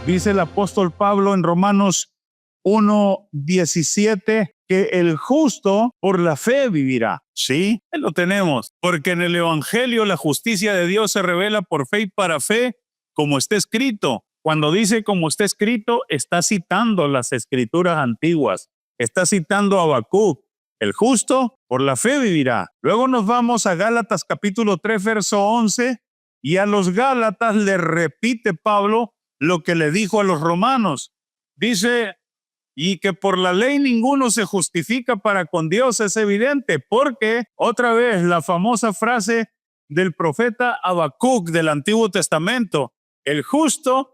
Dice el apóstol Pablo en Romanos 1:17 que el justo por la fe vivirá. Sí, lo tenemos, porque en el evangelio la justicia de Dios se revela por fe y para fe, como está escrito. Cuando dice como está escrito, está citando las escrituras antiguas, está citando a Habacuc. El justo por la fe vivirá. Luego nos vamos a Gálatas capítulo 3, verso 11, y a los Gálatas le repite Pablo lo que le dijo a los romanos. Dice, y que por la ley ninguno se justifica para con Dios, es evidente, porque otra vez la famosa frase del profeta Habacuc del Antiguo Testamento, el justo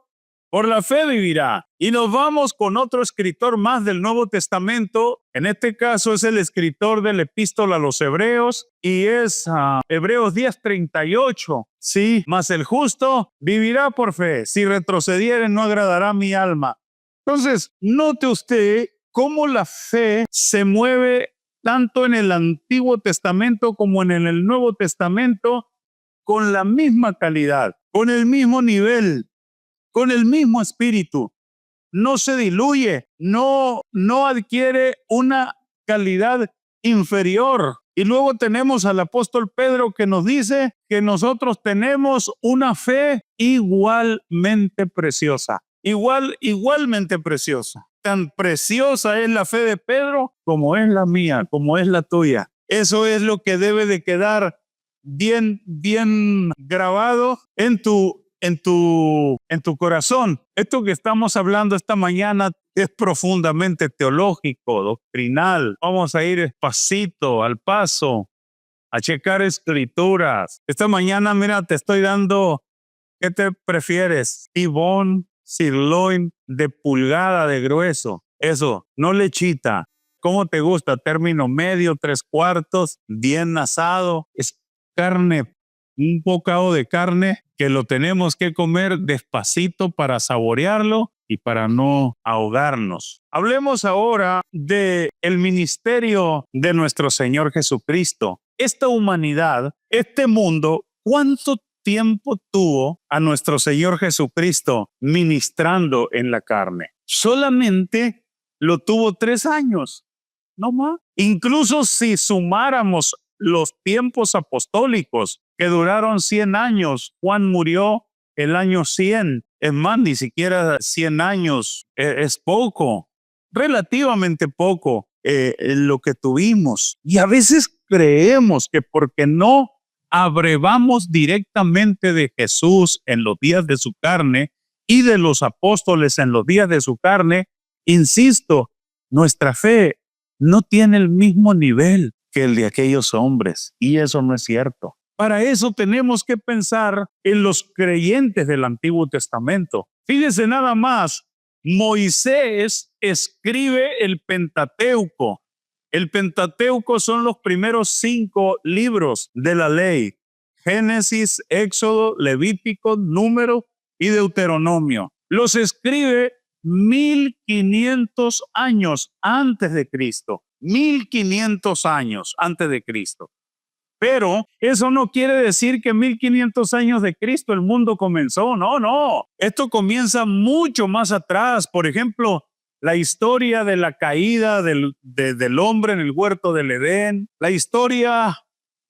por la fe vivirá. Y nos vamos con otro escritor más del Nuevo Testamento. En este caso es el escritor de la epístola a los Hebreos y es Hebreos 10:38. Sí, mas el justo vivirá por fe. Si retrocediere no agradará mi alma. Entonces, note usted cómo la fe se mueve tanto en el Antiguo Testamento como en el Nuevo Testamento con la misma calidad, con el mismo nivel, con el mismo espíritu. No se diluye, no adquiere una calidad inferior. Y luego tenemos al apóstol Pedro que nos dice que nosotros tenemos una fe igualmente preciosa. Igualmente preciosa. Tan preciosa es la fe de Pedro como es la mía, como es la tuya. Eso es lo que debe de quedar bien grabado en tu corazón. Esto que estamos hablando esta mañana es profundamente teológico, doctrinal. Vamos a ir despacito, al paso, a checar escrituras. Esta mañana, mira, te estoy dando, ¿qué te prefieres? Tibón, sirloin de pulgada de grueso. Eso, no lechita. ¿Cómo te gusta? Término medio, 3/4, bien asado. Es carne, un bocado de carne que lo tenemos que comer despacito para saborearlo y para no ahogarnos. Hablemos ahora del ministerio de nuestro Señor Jesucristo. Esta humanidad, este mundo, ¿cuánto tiempo tuvo a nuestro Señor Jesucristo ministrando en la carne? Solamente lo tuvo 3 años, no más. Incluso si sumáramos los tiempos apostólicos que duraron 100 años, Juan murió el año 100. Es más, ni siquiera 100 años es poco, relativamente poco lo que tuvimos. Y a veces creemos que porque no abrevamos directamente de Jesús en los días de su carne y de los apóstoles en los días de su carne, insisto, nuestra fe no tiene el mismo nivel que el de aquellos hombres, y eso no es cierto. Para eso tenemos que pensar en los creyentes del Antiguo Testamento. Fíjese nada más, Moisés escribe el Pentateuco. El Pentateuco son los primeros 5 libros de la ley: Génesis, Éxodo, Levítico, Número y Deuteronomio. Los escribe 1500 años antes de Cristo. 1500 años antes de Cristo. Pero eso no quiere decir que 1500 años de Cristo el mundo comenzó. No. Esto comienza mucho más atrás. Por ejemplo, la historia de la caída del hombre en el huerto del Edén, la historia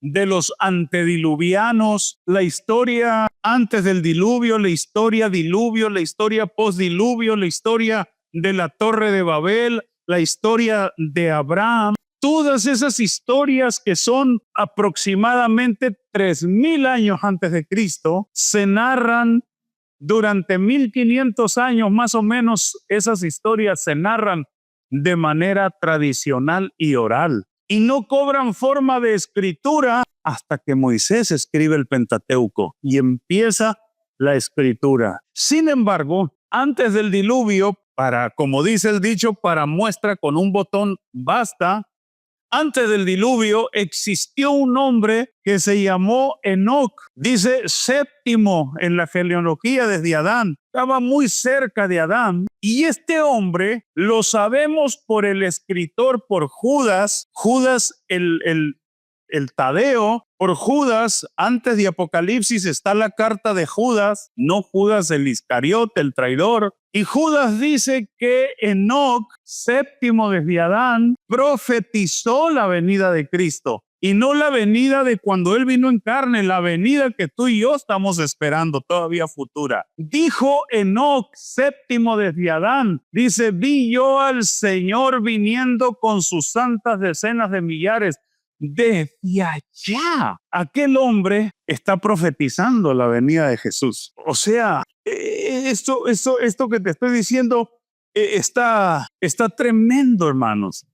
de los antediluvianos, la historia antes del diluvio, la historia diluvio, la historia postdiluvio, la historia de la Torre de Babel, la historia de Abraham. Todas esas historias que son aproximadamente 3000 años antes de Cristo se narran durante 1500 años más o menos. Esas historias se narran de manera tradicional y oral y no cobran forma de escritura hasta que Moisés escribe el Pentateuco y empieza la escritura. Sin embargo, antes del diluvio, como dice el dicho, para muestra con un botón basta. Antes del diluvio existió un hombre que se llamó Enoc. Dice 7º en la genealogía desde Adán. Estaba muy cerca de Adán. Y este hombre lo sabemos por el escritor, por Judas. Judas el Tadeo. Por Judas, antes de Apocalipsis está la carta de Judas. No Judas el Iscariote, el traidor. Y Judas dice que Enoc, séptimo desde Adán, profetizó la venida de Cristo. Y no la venida de cuando Él vino en carne, la venida que tú y yo estamos esperando todavía futura. Dijo Enoc, séptimo desde Adán, dice, vi yo al Señor viniendo con sus santas decenas de millares desde allá. Aquel hombre está profetizando la venida de Jesús. O sea, esto que te estoy diciendo está tremendo, hermanos.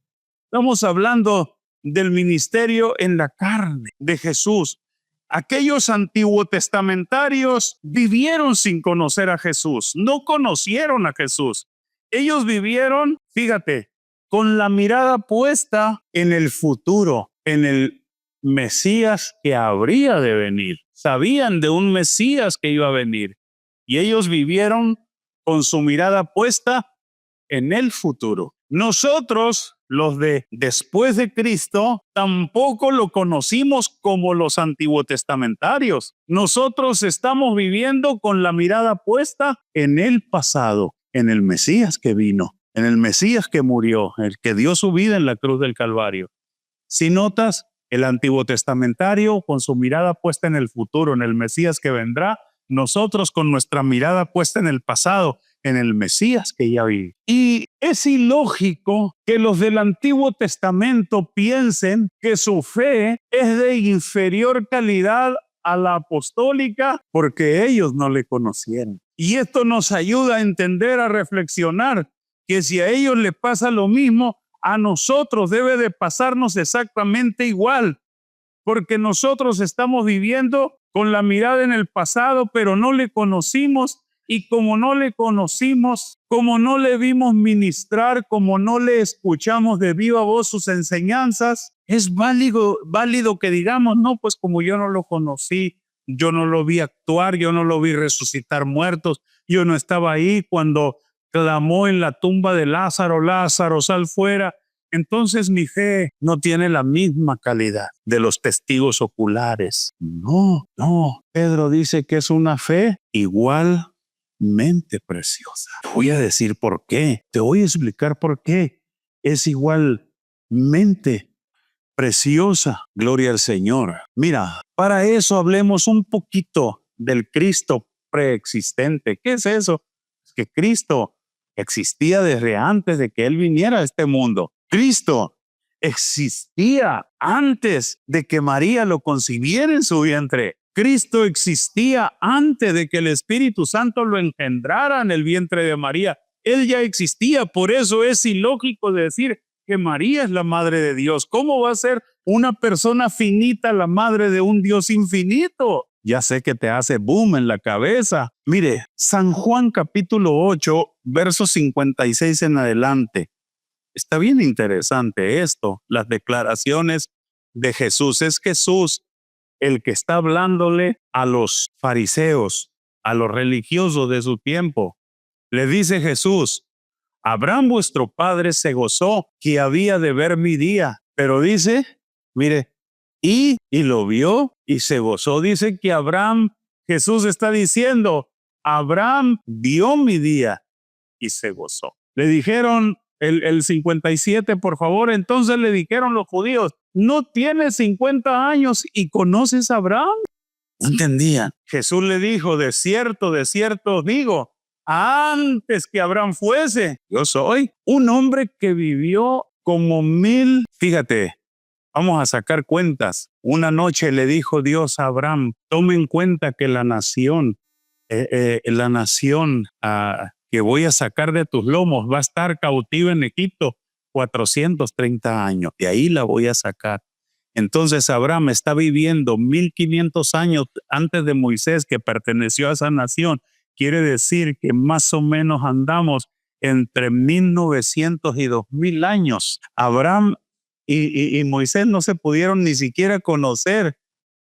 Estamos hablando del ministerio en la carne de Jesús. Aquellos antiguos testamentarios vivieron sin conocer a Jesús, no conocieron a Jesús. Ellos vivieron, fíjate, con la mirada puesta en el futuro, en el Mesías que habría de venir. Sabían de un Mesías que iba a venir y ellos vivieron con su mirada puesta en el futuro. Nosotros, los de después de Cristo, tampoco lo conocimos como los antiguos testamentarios. Nosotros estamos viviendo con la mirada puesta en el pasado, en el Mesías que vino, en el Mesías que murió, el que dio su vida en la cruz del Calvario. Si notas, el antiguo testamentario con su mirada puesta en el futuro, en el Mesías que vendrá, nosotros con nuestra mirada puesta en el pasado, en el Mesías que ya vive. Y es ilógico que los del Antiguo Testamento piensen que su fe es de inferior calidad a la apostólica porque ellos no le conocieron. Y esto nos ayuda a entender, a reflexionar que si a ellos les pasa lo mismo, a nosotros debe de pasarnos exactamente igual, porque nosotros estamos viviendo con la mirada en el pasado, pero no le conocimos. Y como no le conocimos, como no le vimos ministrar, como no le escuchamos de viva voz sus enseñanzas, es válido que digamos, no, pues como yo no lo conocí, yo no lo vi actuar, yo no lo vi resucitar muertos, yo no estaba ahí cuando clamó en la tumba de Lázaro, Lázaro, sal fuera. Entonces mi fe no tiene la misma calidad de los testigos oculares. No. Pedro dice que es una fe igualmente preciosa. Te voy a decir por qué. Te voy a explicar por qué. Es igualmente preciosa. Gloria al Señor. Mira, para eso hablemos un poquito del Cristo preexistente. ¿Qué es eso? Es que Cristo existía desde antes de que Él viniera a este mundo. Cristo existía antes de que María lo concibiera en su vientre. Cristo existía antes de que el Espíritu Santo lo engendrara en el vientre de María. Él ya existía, por eso es ilógico decir que María es la madre de Dios. ¿Cómo va a ser una persona finita la madre de un Dios infinito? Ya sé que te hace boom en la cabeza. Mire, San Juan capítulo 8, versos 56 en adelante. Está bien interesante esto, las declaraciones de Jesús. Es Jesús el que está hablándole a los fariseos, a los religiosos de su tiempo. Le dice Jesús, Abraham vuestro padre se gozó que había de ver mi día, pero dice, mire, y lo vio y se gozó. Dice que Jesús está diciendo, Abraham vio mi día y se gozó. Le dijeron el 57, por favor. Entonces le dijeron los judíos, ¿no tienes 50 años y conoces a Abraham? No entendían. Jesús le dijo, de cierto os digo, antes que Abraham fuese, yo soy un hombre que vivió como 1000. Fíjate, vamos a sacar cuentas. Una noche le dijo Dios a Abraham, tome en cuenta que la nación que voy a sacar de tus lomos va a estar cautiva en Egipto 430 años. De ahí la voy a sacar. Entonces Abraham está viviendo 1500 años antes de Moisés, que perteneció a esa nación. Quiere decir que más o menos andamos entre 1900 y 2000 años. Abraham y Moisés no se pudieron ni siquiera conocer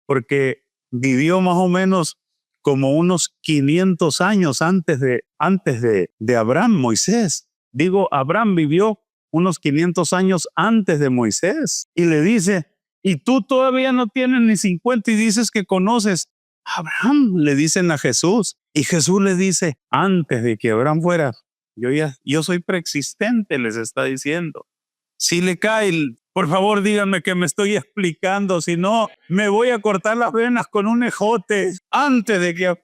porque vivió más o menos como unos 500 años antes de Abraham, Moisés. Digo, Abraham vivió unos 500 años antes de Moisés. Y le dice, y tú todavía no tienes ni 50 y dices que conoces Abraham, le dicen a Jesús. Y Jesús le dice, antes de que Abraham fuera, yo soy preexistente, les está diciendo. Si le cae, por favor díganme que me estoy explicando, si no, me voy a cortar las venas con un ejote antes de que...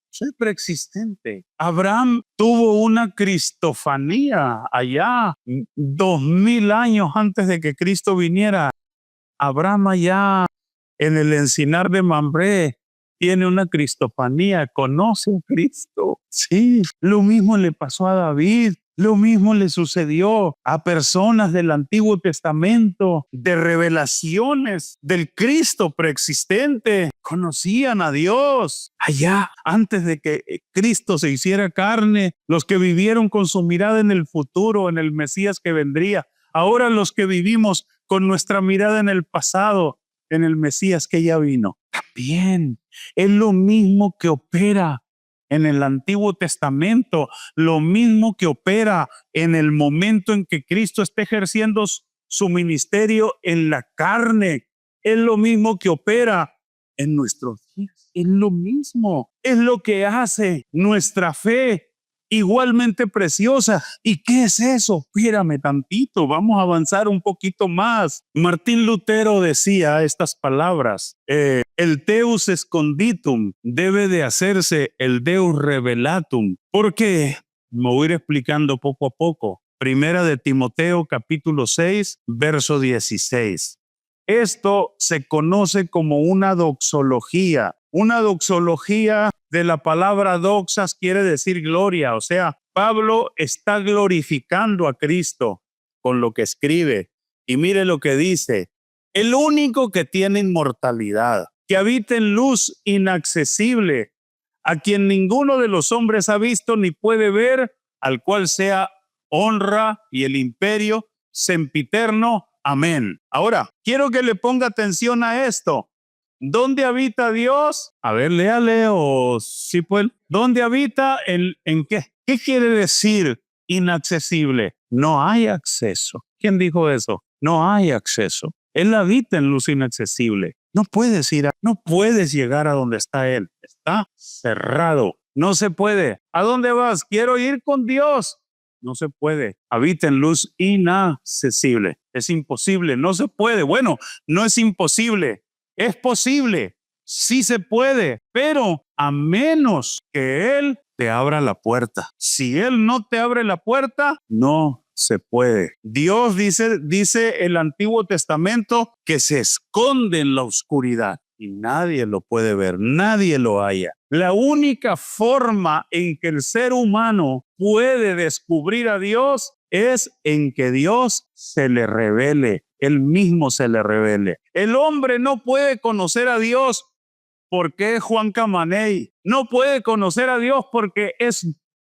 Soy preexistente. Abraham tuvo una cristofanía allá 2000 años antes de que Cristo viniera. Abraham allá en el encinar de Mambré tiene una cristofanía, conoce a Cristo. Sí, lo mismo le pasó a David. Lo mismo le sucedió a personas del Antiguo Testamento, de revelaciones del Cristo preexistente. Conocían a Dios allá antes de que Cristo se hiciera carne, los que vivieron con su mirada en el futuro, en el Mesías que vendría. Ahora los que vivimos con nuestra mirada en el pasado, en el Mesías que ya vino. También es lo mismo que opera en el Antiguo Testamento, lo mismo que opera en el momento en que Cristo está ejerciendo su ministerio en la carne. Es lo mismo que opera en nuestros días. Es lo mismo. Es lo que hace nuestra fe igualmente preciosa. ¿Y qué es eso? Espérame tantito, vamos a avanzar un poquito más. Martín Lutero decía estas palabras, el Deus Esconditum debe de hacerse el Deus Revelatum. ¿Por qué? Me voy a ir explicando poco a poco. Primera de Timoteo capítulo 6, verso 16. Esto se conoce como una doxología. Una doxología de la palabra doxas quiere decir gloria. O sea, Pablo está glorificando a Cristo con lo que escribe. Y mire lo que dice. El único que tiene inmortalidad, que habita en luz inaccesible, a quien ninguno de los hombres ha visto ni puede ver, al cual sea honra y el imperio sempiterno. Amén. Ahora, quiero que le ponga atención a esto. ¿Dónde habita Dios? A ver, léale o sí, pues. ¿Dónde habita? ¿En qué? ¿Qué quiere decir inaccesible? No hay acceso. ¿Quién dijo eso? No hay acceso. Él habita en luz inaccesible. No puedes no puedes llegar a donde está Él. Está cerrado. No se puede. ¿A dónde vas? Quiero ir con Dios. No se puede. Habita en luz inaccesible. Es imposible. No se puede. Bueno, no es imposible. Es posible. Sí se puede. Pero a menos que Él te abra la puerta. Si Él no te abre la puerta, no se puede. Dios dice el Antiguo Testamento que se esconde en la oscuridad y nadie lo puede ver, nadie lo halla. La única forma en que el ser humano puede descubrir a Dios es en que Dios se le revele, Él mismo se le revele. El hombre no puede conocer a Dios porque es Juan Camaney. No puede conocer a Dios porque es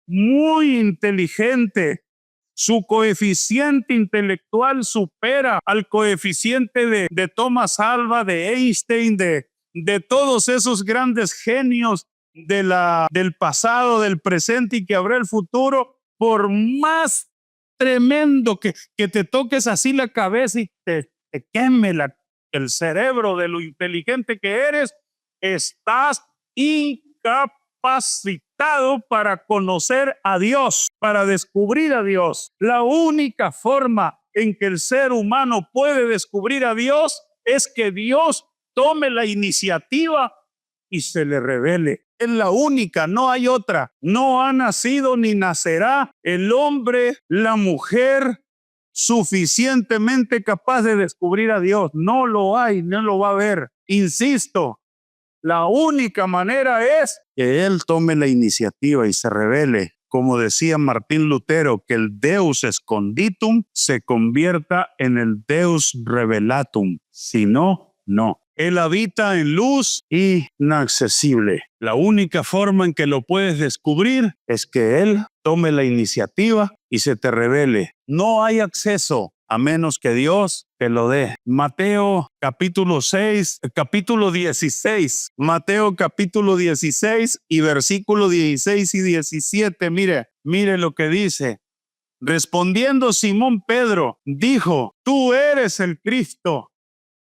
muy inteligente. Su coeficiente intelectual supera al coeficiente de Thomas Alva, de Einstein, de todos esos grandes genios del pasado, del presente y que habrá el futuro. Por más tremendo que te toques así la cabeza y te queme el cerebro de lo inteligente que eres, estás incapacitado para conocer a Dios, para descubrir a Dios. La única forma en que el ser humano puede descubrir a Dios es que Dios tome la iniciativa y se le revele. Es la única, no hay otra. No ha nacido ni nacerá el hombre, la mujer suficientemente capaz de descubrir a Dios. No lo hay, no lo va a ver. Insisto, la única manera es que Él tome la iniciativa y se revele. Como decía Martín Lutero, que el Deus Esconditum se convierta en el Deus Revelatum. Si no, no. Él habita en luz inaccesible. La única forma en que lo puedes descubrir es que Él tome la iniciativa y se te revele. No hay acceso a menos que Dios te lo dé. Mateo capítulo 16. Mateo capítulo 16 y versículo 16 y 17. Mire lo que dice. Respondiendo Simón Pedro, dijo, tú eres el Cristo,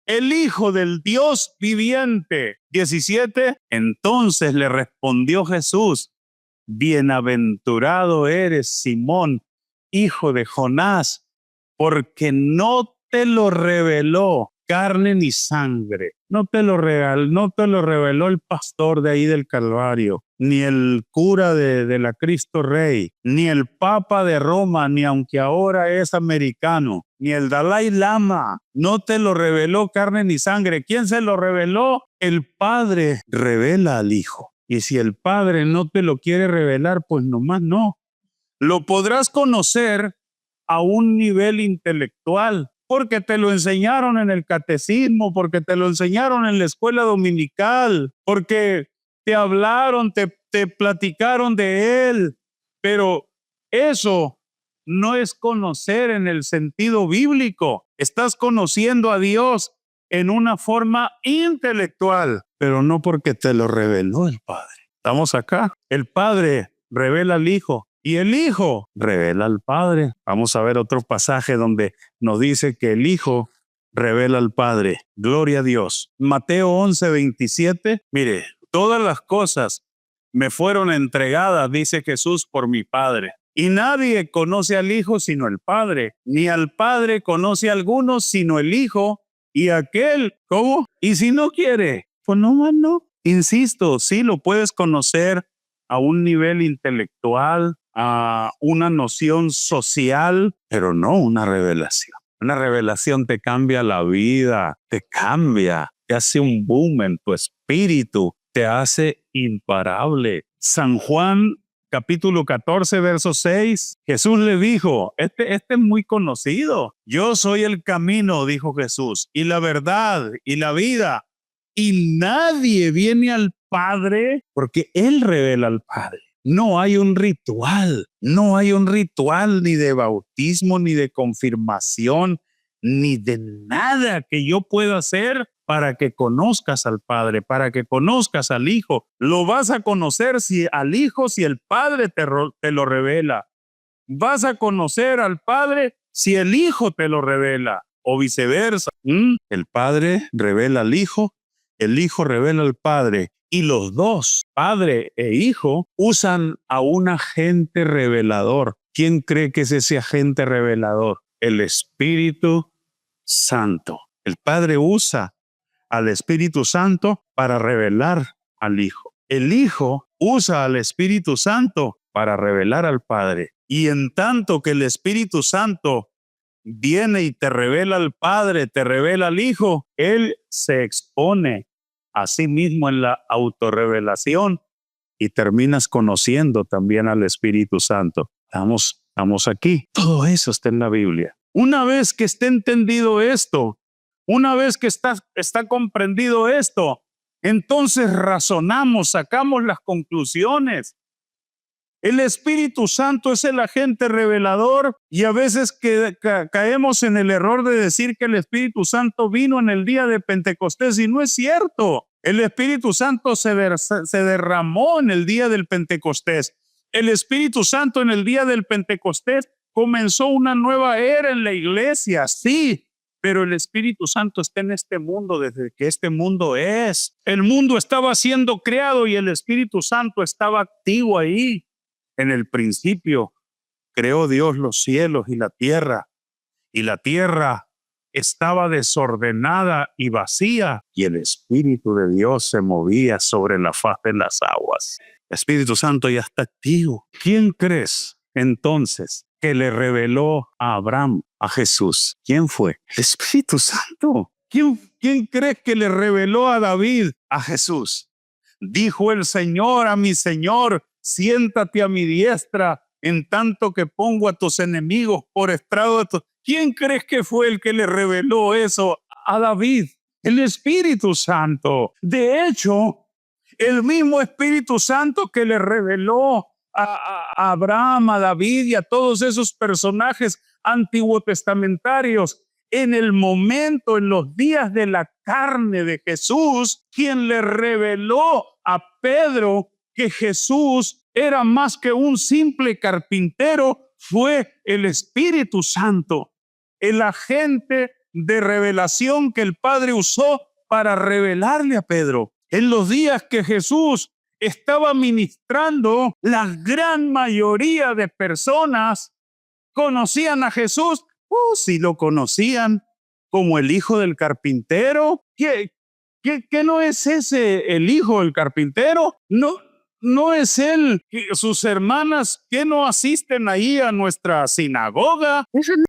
el Hijo del Dios viviente. 17. Entonces le respondió Jesús: bienaventurado eres, Simón, hijo de Jonás, porque no te lo reveló carne ni sangre. No te lo reveló el pastor de ahí del Calvario, ni el cura de la Cristo Rey, ni el Papa de Roma, ni aunque ahora es americano, ni el Dalai Lama. No te lo reveló carne ni sangre. ¿Quién se lo reveló? El Padre revela al Hijo. Y si el Padre no te lo quiere revelar, pues nomás no. Lo podrás conocer a un nivel intelectual, porque te lo enseñaron en el catecismo, porque te lo enseñaron en la escuela dominical, porque te hablaron, te platicaron de él. Pero eso no es conocer en el sentido bíblico. Estás conociendo a Dios en una forma intelectual, pero no porque te lo reveló el Padre. Estamos acá. El Padre revela al Hijo y el Hijo revela al Padre. Vamos a ver otro pasaje donde nos dice que el Hijo revela al Padre. Gloria a Dios. Mateo 11:27. Mire, todas las cosas me fueron entregadas, dice Jesús, por mi Padre. Y nadie conoce al Hijo sino el Padre, ni al Padre conoce a alguno sino el Hijo y aquel. ¿Cómo? Y si no quiere, pues no. Insisto, sí lo puedes conocer a un nivel intelectual, a una noción social, pero no una revelación. Una revelación te cambia la vida, te hace un boom en tu espíritu, te hace imparable. San Juan capítulo 14, verso 6, Jesús le dijo, este es muy conocido. Yo soy el camino, dijo Jesús, y la verdad y la vida. Y nadie viene al Padre porque Él revela al Padre. No hay un ritual ni de bautismo, ni de confirmación, ni de nada que yo pueda hacer para que conozcas al Padre, para que conozcas al Hijo. Lo vas a conocer al Hijo si el Padre te lo revela. Vas a conocer al Padre si el Hijo te lo revela, o viceversa. El Padre revela al Hijo, el Hijo revela al Padre, y los dos, Padre e Hijo, usan a un agente revelador. ¿Quién cree que es ese agente revelador? El Espíritu Santo. El Padre usa al Espíritu Santo para revelar al Hijo. El Hijo usa al Espíritu Santo para revelar al Padre. Y en tanto que el Espíritu Santo viene y te revela al Padre, te revela al Hijo, Él se expone a sí mismo en la autorrevelación y terminas conociendo también al Espíritu Santo. Estamos aquí. Todo eso está en la Biblia. Una vez que esté entendido esto, una vez que está comprendido esto, entonces razonamos, sacamos las conclusiones. El Espíritu Santo es el agente revelador y a veces caemos en el error de decir que el Espíritu Santo vino en el día de Pentecostés y no es cierto. El Espíritu Santo se derramó en el día del Pentecostés. El Espíritu Santo en el día del Pentecostés comenzó una nueva era en la iglesia, sí, pero el Espíritu Santo está en este mundo desde que este mundo es. El mundo estaba siendo creado y el Espíritu Santo estaba activo ahí. En el principio creó Dios los cielos y la tierra estaba desordenada y vacía, y el Espíritu de Dios se movía sobre la faz de las aguas. El Espíritu Santo ya está activo. ¿Quién crees entonces que le reveló a Abraham a Jesús? ¿Quién fue? El Espíritu Santo. ¿Quién crees que le reveló a David a Jesús? Dijo el Señor a mi Señor: siéntate a mi diestra en tanto que pongo a tus enemigos por estrado de tus... ¿Quién crees que fue el que le reveló eso a David? El Espíritu Santo. De hecho, el mismo Espíritu Santo que le reveló a Abraham, a David y a todos esos personajes antiguo testamentarios, en el momento, en los días de la carne de Jesús, quien le reveló a Pedro que Jesús era más que un simple carpintero, fue el Espíritu Santo, el agente de revelación que el Padre usó para revelarle a Pedro. En los días que Jesús estaba ministrando, la gran mayoría de personas conocían a Jesús. Sí lo conocían como el hijo del carpintero. ¿Qué no es ese el hijo del carpintero? No es él. Sus hermanas que no asisten ahí a nuestra sinagoga.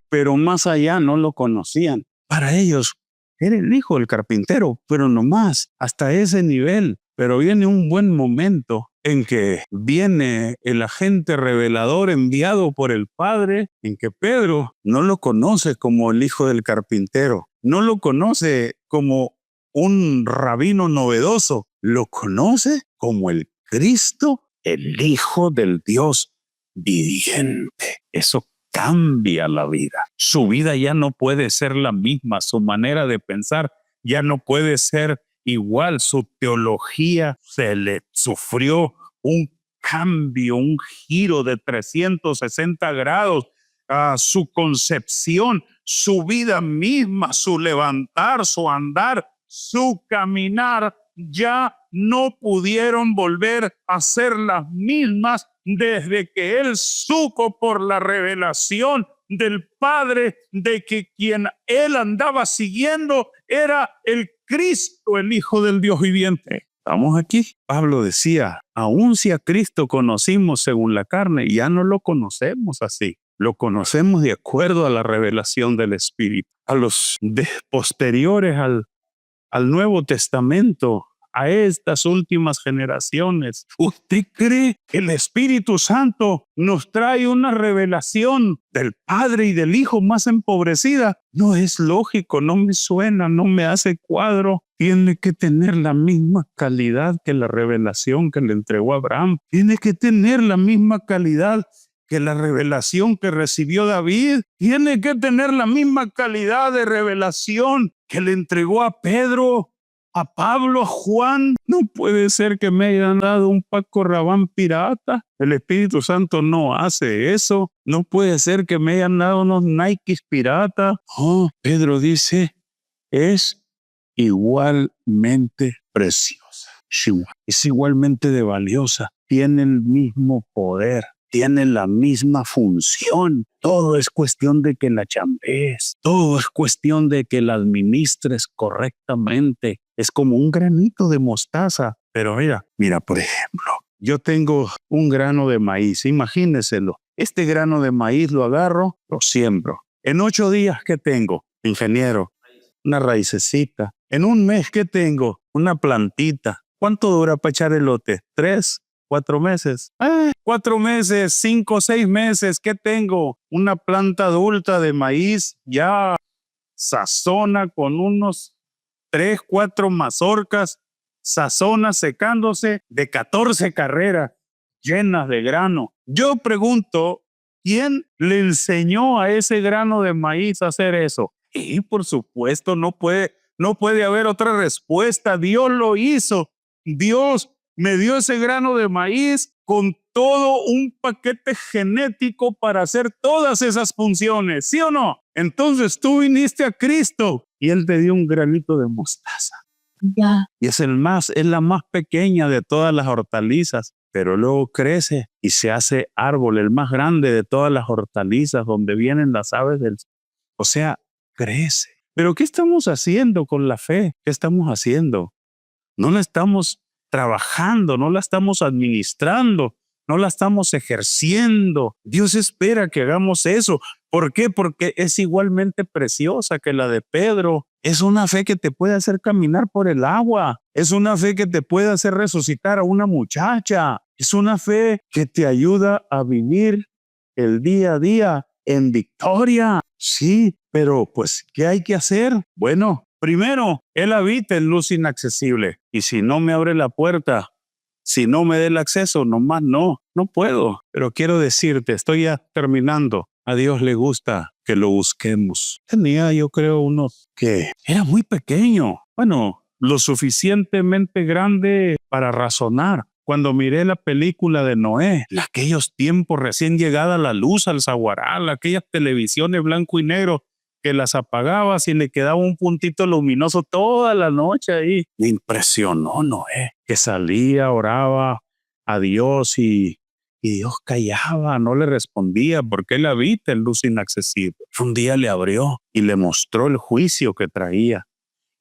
Pero más allá no lo conocían. Para ellos era el hijo del carpintero, pero no más, hasta ese nivel. Pero viene un buen momento en que viene el agente revelador enviado por el Padre, en que Pedro no lo conoce como el hijo del carpintero, no lo conoce como un rabino novedoso, lo conoce como el Cristo, el Hijo del Dios viviente. Eso cambia la vida. Su vida ya no puede ser la misma, su manera de pensar ya no puede ser igual, su teología se le sufrió un cambio, un giro de 360 grados a su concepción, su vida misma, su levantar, su andar, su caminar, ya no pudieron volver a ser las mismas desde que él supo por la revelación del Padre de que quien él andaba siguiendo era el Cristo, el Hijo del Dios viviente. ¿Estamos aquí? Pablo decía, aun si a Cristo conocimos según la carne, ya no lo conocemos así. Lo conocemos de acuerdo a la revelación del Espíritu. A los posteriores al Nuevo Testamento, a estas últimas generaciones, ¿usted cree que el Espíritu Santo nos trae una revelación del Padre y del Hijo más empobrecida? No es lógico, no me suena, no me hace cuadro. Tiene que tener la misma calidad que la revelación que le entregó a Abraham. Tiene que tener la misma calidad que la revelación que recibió David. Tiene que tener la misma calidad de revelación que le entregó a Pedro, a Pablo, a Juan. No puede ser que me hayan dado un Paco Rabanne pirata. El Espíritu Santo no hace eso. No puede ser que me hayan dado unos Nikes pirata. Pedro dice, es igualmente preciosa. Es igualmente de valiosa. Tiene el mismo poder. Tiene la misma función. Todo es cuestión de que la chambees. Todo es cuestión de que la administres correctamente. Es como un granito de mostaza. Pero mira, por ejemplo, yo tengo un grano de maíz. Imagínenselo. Este grano de maíz lo agarro, lo siembro. En 8 días, ¿qué tengo? Ingeniero, una raicecita. En un mes, ¿qué tengo? Una plantita. ¿Cuánto dura para echar elote? 3, 4 meses. 4 meses, 5, 6 meses. ¿Qué tengo? Una planta adulta de maíz ya sazona con unos 3, 4 mazorcas, sazona secándose de 14 carreras llenas de grano. Yo pregunto, ¿quién le enseñó a ese grano de maíz a hacer eso? Y por supuesto no puede haber otra respuesta. Dios lo hizo. Dios me dio ese grano de maíz con todo un paquete genético para hacer todas esas funciones, ¿sí o no? Entonces tú viniste a Cristo y Él te dio un granito de mostaza. Y es la más pequeña de todas las hortalizas, pero luego crece y se hace árbol, el más grande de todas las hortalizas, donde vienen las aves del... O sea, crece. Pero ¿qué estamos haciendo con la fe? ¿Qué estamos haciendo? No la estamos trabajando, no la estamos administrando, no la estamos ejerciendo. Dios espera que hagamos eso. ¿Por qué? Porque es igualmente preciosa que la de Pedro. Es una fe que te puede hacer caminar por el agua. Es una fe que te puede hacer resucitar a una muchacha. Es una fe que te ayuda a vivir el día a día en victoria. Sí, pero pues, ¿qué hay que hacer? Bueno, primero, Él habita en luz inaccesible. Y si no me abre la puerta, si no me da el acceso, nomás no puedo. Pero quiero decirte, estoy ya terminando. A Dios le gusta que lo busquemos. Tenía, yo creo, uno que era muy pequeño. Bueno, lo suficientemente grande para razonar. Cuando miré la película de Noé, en aquellos tiempos recién llegada la luz al zaguaral, aquellas televisiones blanco y negro que las apagabas y le quedaba un puntito luminoso toda la noche ahí. Me impresionó Noé, que salía, oraba a Dios y Dios callaba, no le respondía porque él habita en luz inaccesible. Un día le abrió y le mostró el juicio que traía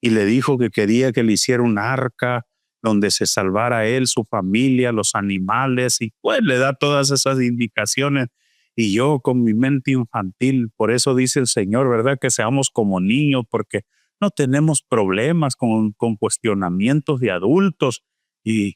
y le dijo que quería que le hiciera un arca donde se salvara él, su familia, los animales, y pues le da todas esas indicaciones. Y yo con mi mente infantil, por eso dice el Señor, ¿verdad? Que seamos como niños, porque no tenemos problemas con cuestionamientos de adultos. Y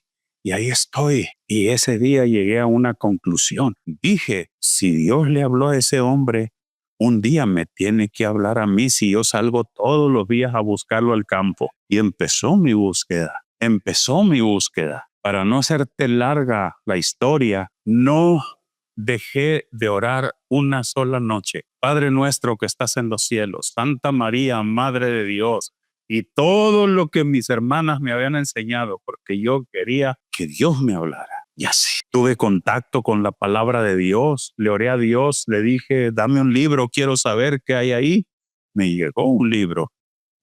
ahí estoy. Y ese día llegué a una conclusión. Dije, si Dios le habló a ese hombre, un día me tiene que hablar a mí si yo salgo todos los días a buscarlo al campo. Y empezó mi búsqueda. Para no hacerte larga la historia, no dejé de orar una sola noche. Padre nuestro que estás en los cielos, Santa María, Madre de Dios, y todo lo que mis hermanas me habían enseñado, porque yo quería que Dios me hablara. Y así tuve contacto con la palabra de Dios, le oré a Dios, le dije, dame un libro, quiero saber qué hay ahí. Me llegó un libro,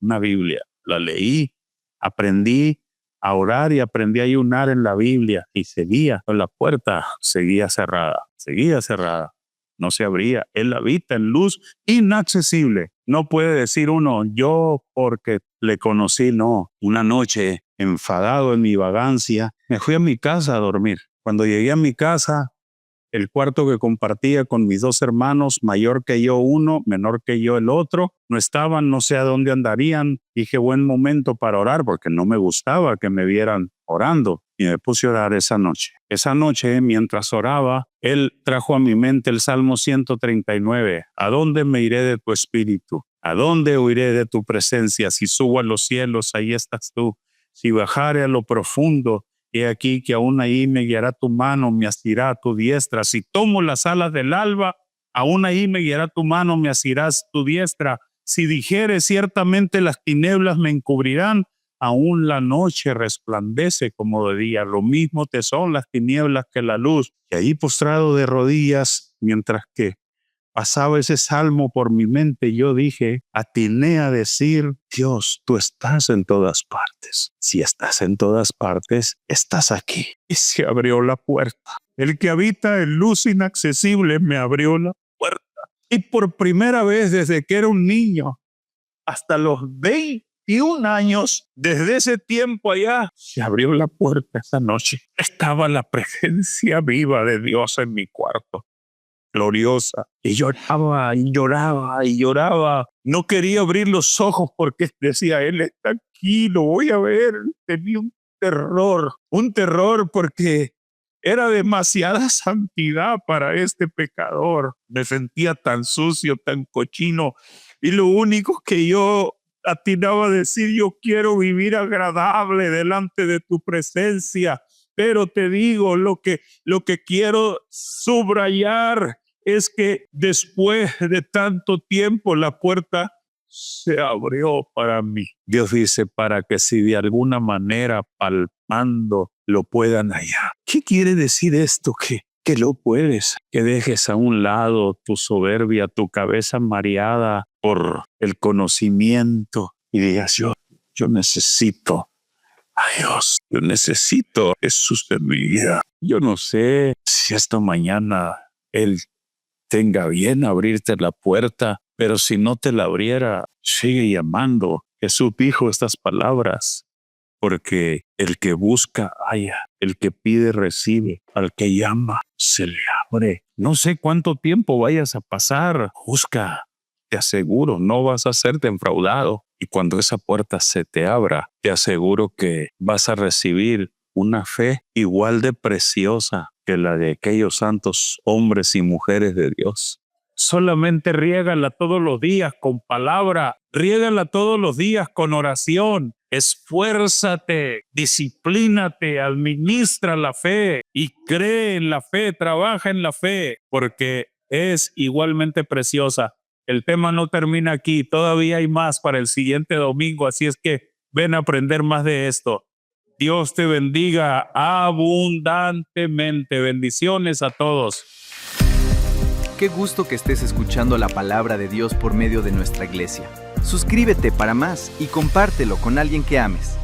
una Biblia, la leí, aprendí a orar y aprendí a ayunar en la Biblia y seguía, la puerta seguía cerrada, no se abría. Él habita en luz inaccesible. No puede decir uno, yo porque le conocí, no. Una noche, enfadado en mi vagancia, me fui a mi casa a dormir. Cuando llegué a mi casa, el cuarto que compartía con mis dos hermanos, mayor que yo uno, menor que yo el otro, no estaban, no sé a dónde andarían. Dije, buen momento para orar, porque no me gustaba que me vieran orando. Y me puse a orar esa noche. Esa noche, mientras oraba, él trajo a mi mente el Salmo 139. ¿A dónde me iré de tu espíritu? ¿A dónde huiré de tu presencia? Si subo a los cielos, ahí estás tú. Si bajare a lo profundo, he aquí que aún ahí me guiará tu mano, me asirá tu diestra. Si tomo las alas del alba, aún ahí me guiará tu mano, me asirás tu diestra. Si dijere ciertamente las tinieblas me encubrirán, aún la noche resplandece como de día. Lo mismo te son las tinieblas que la luz. Y ahí postrado de rodillas, mientras que pasaba ese salmo por mi mente, yo dije, atiné a decir, Dios, tú estás en todas partes. Si estás en todas partes, estás aquí. Y se abrió la puerta. El que habita en luz inaccesible me abrió la puerta. Y por primera vez desde que era un niño, hasta los 21 años, desde ese tiempo allá, se abrió la puerta esa noche. Estaba la presencia viva de Dios en mi cuarto, gloriosa. Y lloraba, y lloraba, y lloraba. No quería abrir los ojos porque decía, Él está aquí, lo voy a ver. Tenía un terror porque era demasiada santidad para este pecador. Me sentía tan sucio, tan cochino. Y lo único que yo atinaba a decir, yo quiero vivir agradable delante de tu presencia. Pero te digo, lo que quiero subrayar es que después de tanto tiempo la puerta se abrió para mí. Dios dice, para que si de alguna manera palpando lo puedan hallar. ¿Qué quiere decir esto? Que lo puedes, que dejes a un lado tu soberbia, tu cabeza mareada por el conocimiento y digas, yo necesito a Dios, yo necesito a Jesús en mi vida. Yo no sé si esta mañana Él tenga bien abrirte la puerta, pero si no te la abriera, sigue llamando. Jesús dijo estas palabras, porque el que busca halla, el que pide recibe, al que llama se le abre. No sé cuánto tiempo vayas a pasar, busca, te aseguro, no vas a ser defraudado. Y cuando esa puerta se te abra, te aseguro que vas a recibir una fe igual de preciosa que la de aquellos santos hombres y mujeres de Dios. Solamente riégala todos los días con palabra, riégala todos los días con oración. Esfuérzate, disciplínate, administra la fe y cree en la fe, trabaja en la fe, porque es igualmente preciosa. El tema no termina aquí, todavía hay más para el siguiente domingo, así es que ven a aprender más de esto. Dios te bendiga abundantemente. Bendiciones a todos. Qué gusto que estés escuchando la palabra de Dios por medio de nuestra iglesia. Suscríbete para más y compártelo con alguien que ames.